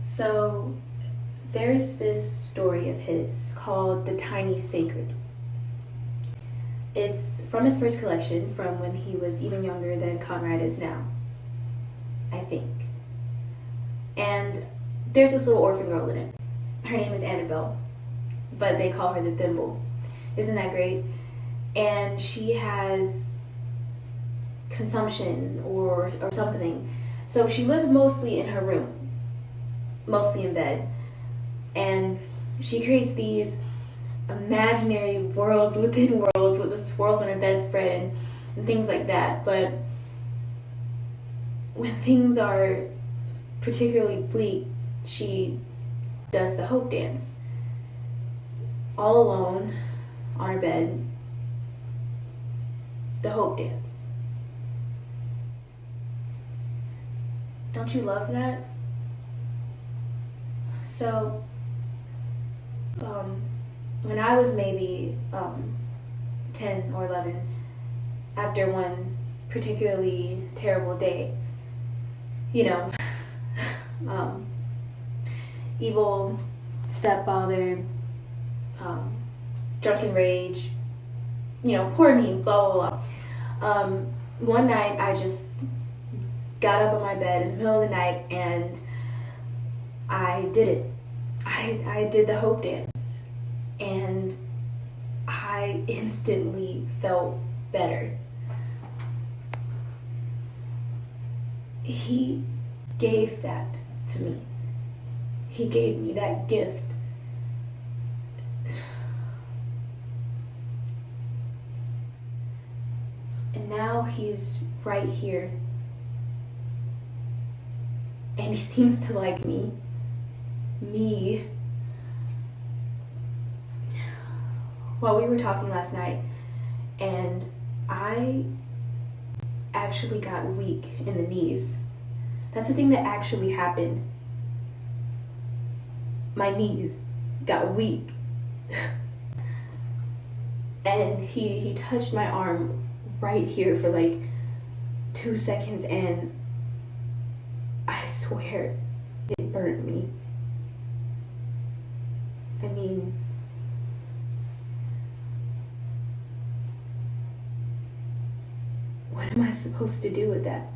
So there's this story of his called The Tiny Sacred. It's from his first collection, from when he was even younger than Conrad is now, I think. And there's this little orphan girl in it. Her name is Annabelle, but they call her the Thimble. Isn't that great? And she has consumption or something. So she lives mostly in her room, mostly in bed. And she creates these imaginary worlds within worlds with the swirls on her bedspread and things like that. But when things are particularly bleak, she does the hope dance. All alone on her bed, the hope dance. Don't you love that? So, when I was maybe 10 or 11, after one particularly terrible day, evil stepfather, drunken rage, poor me, blah, blah, blah. One night I just got up on my bed in the middle of the night and I did it. I did the hope dance and I instantly felt better. He gave that to me. He gave me that gift. And now he's right here. And he seems to like me. Well, we were talking last night, and I actually got weak in the knees. That's a thing that actually happened. My knees got weak. And he touched my arm right here for like 2 seconds, and I swear it burned me. I mean, what am I supposed to do with that?